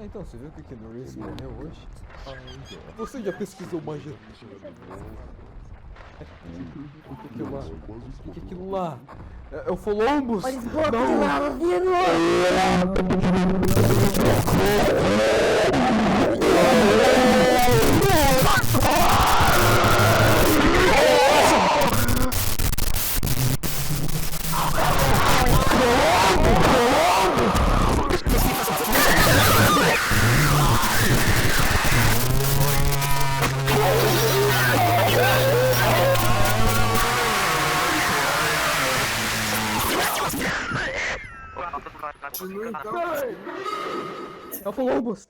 Então, você viu que o Keanu Reeves morreu hoje? Você já pesquisou mais? O que é aquilo lá? O que é aquilo lá? É o Columbus! Olha esse bloco de lava vindo! É o Columbus!